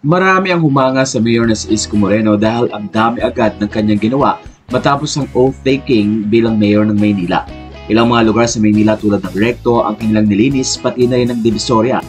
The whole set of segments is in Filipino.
Marami ang humanga sa mayor na si Isko Moreno dahil ang dami agad ng kanyang ginawa matapos ang oath-taking bilang mayor ng Maynila. Ilang mga lugar sa Maynila tulad ng Recto ang kanilang nilinis pati na rin ng Divisoria.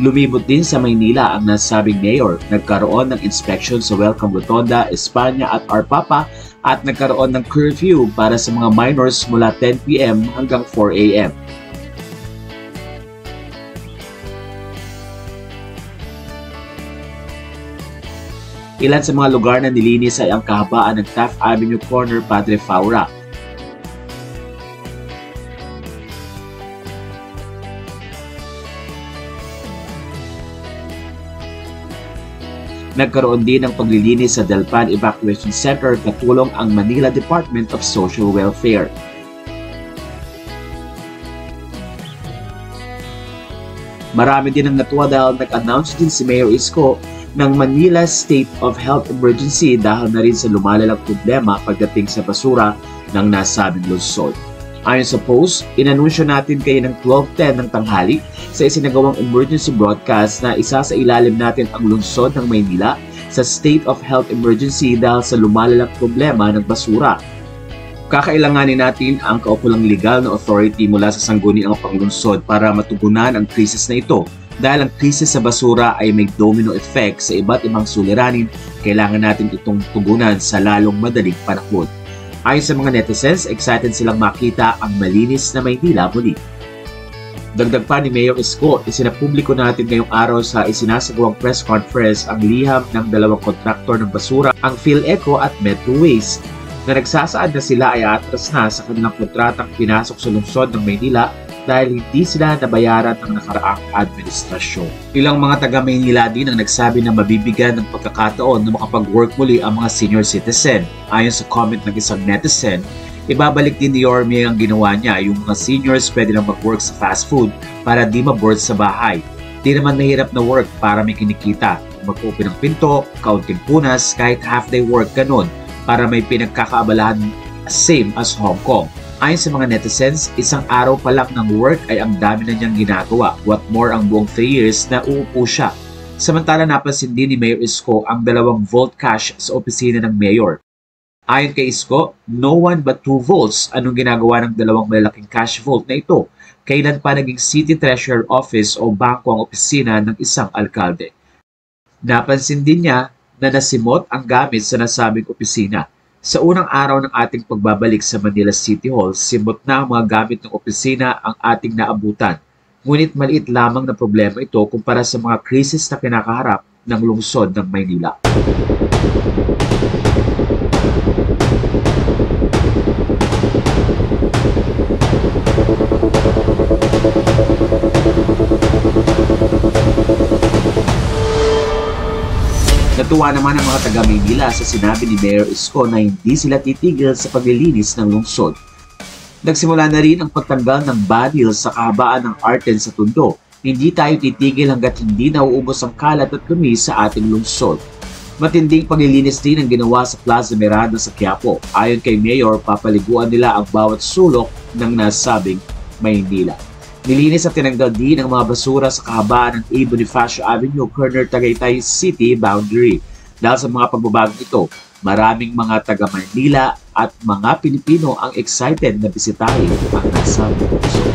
Lumibot din sa Maynila ang nasabing mayor. Nagkaroon ng inspection sa Welcome Rotonda, Espanya at Arpapa at nagkaroon ng curfew para sa mga minors mula 10 p.m. hanggang 4 a.m. Ilan sa mga lugar na nilinis ay ang kahabaan ng Taft Avenue Corner, Padre Faura. Nagkaroon din ng paglilinis sa Delpan Evacuation Center katulong ang Manila Department of Social Welfare. Marami din ang natuwa dahil nag-announce din si Mayor Isko ng Manila State of Health Emergency dahil na rin sa lumalalang problema pagdating sa basura ng nasabing lungsod. Ayon sa post, inanunsyo natin kayo ng 12:10 ng tanghali sa isinagawang emergency broadcast na isa sa ilalim natin ang lungsod ng Maynila sa state of health emergency dahil sa lumalalang problema ng basura. Kakailanganin natin ang kaukulang legal na authority mula sa sangguniang panglungsod para matugunan ang krisis na ito. Dahil ang krisis sa basura ay may domino effect sa iba't ibang suliranin, kailangan natin itong tugunan sa lalong madaling panahon. Ayon sa mga netizens, excited silang makita ang malinis na Maynila muli. Dagdag pa ni Mayor Isko, isinapubliko natin ngayong araw sa isinasagawang press conference ang liham ng dalawang kontraktor ng basura, ang PhilEco at Metro Waste, na nagsasaad na sila ay atras na sa kanilang kontratang pinasok sa lungsod ng Maynila dahil hindi sila nabayaran ng nakaraang administrasyon. Ilang mga taga-Maynila din ang nagsabi na mabibigyan ng pagkakataon na makapag-work muli ang mga senior citizen. Ayon sa comment ng isang netizen, ibabalik din ni Yorme ang ginawa niya, yung mga seniors pwede lang mag-work sa fast food para di ma-bored sa bahay. Di naman mahirap na work para may kinikita. Mag-open ng pinto, kaunting punas, kahit half-day work ganun para may pinagkakaabalahan same as Hong Kong. Ayon sa mga netizens, isang araw pa lang ng work ay ang dami na niyang ginagawa. What more ang buong 3 years na uupo siya. Samantala napansin din ni Mayor Isko ang 2 volt cash sa opisina ng mayor. Ayon kay Isko, no one but 2 volts anong ginagawa ng 2 malalaking cash vault na ito. Kailan pa naging City Treasurer Office o bangko ang opisina ng isang alkalde. Napansin din niya na nasimot ang gamit sa nasabing opisina. Sa unang araw ng ating pagbabalik sa Manila City Hall, simot na ang mga gamit ng opisina ang ating naabutan. Ngunit maliit lamang na problema ito kumpara sa mga krisis na kinakaharap ng lungsod ng Maynila. Natuwa naman ang mga taga-Maynila sa sinabi ni Mayor Isko na hindi sila titigil sa paglilinis ng lungsod. Nagsimula na rin ang pagtanggal ng badil sa kahabaan ng Arten sa Tondo. Hindi tayo titigil hanggat hindi nauubos ang kalat at dumi sa ating lungsod. Matinding paglilinis din ang ginawa sa Plaza Miranda sa Quiapo. Ayon kay Mayor, papaliguan nila ang bawat sulok ng nasabing Maynila. Nilinis at tinanggal din ang mga basura sa kahabaan ng A. Bonifacio Avenue, corner Tagaytay City boundary. Dahil sa mga pagbabagong ito, maraming mga taga-Manila at mga Pilipino ang excited na bisitahin ang nasabing lungsod.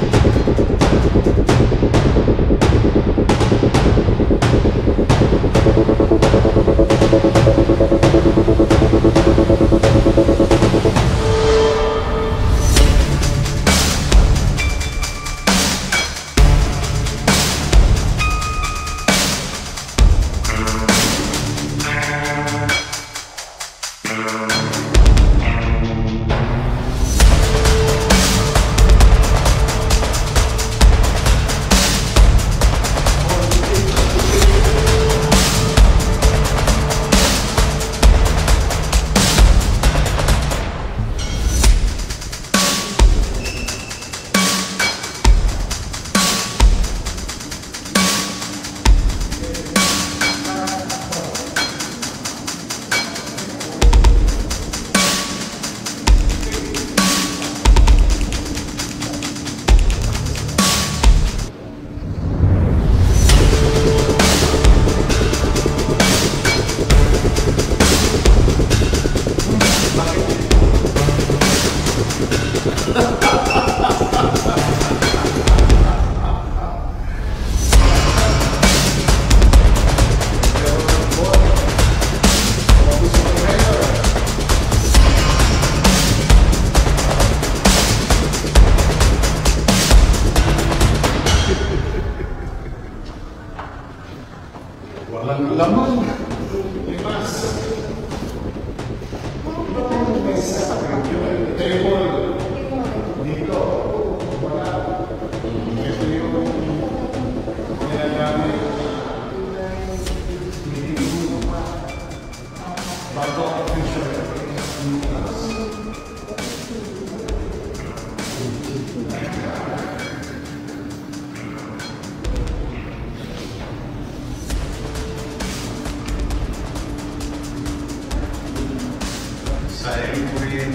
Yung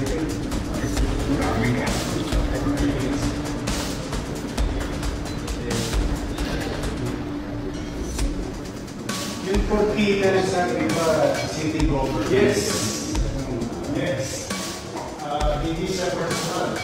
40 na sabi ba, city government? Yes. Yes. Hindi siya personal.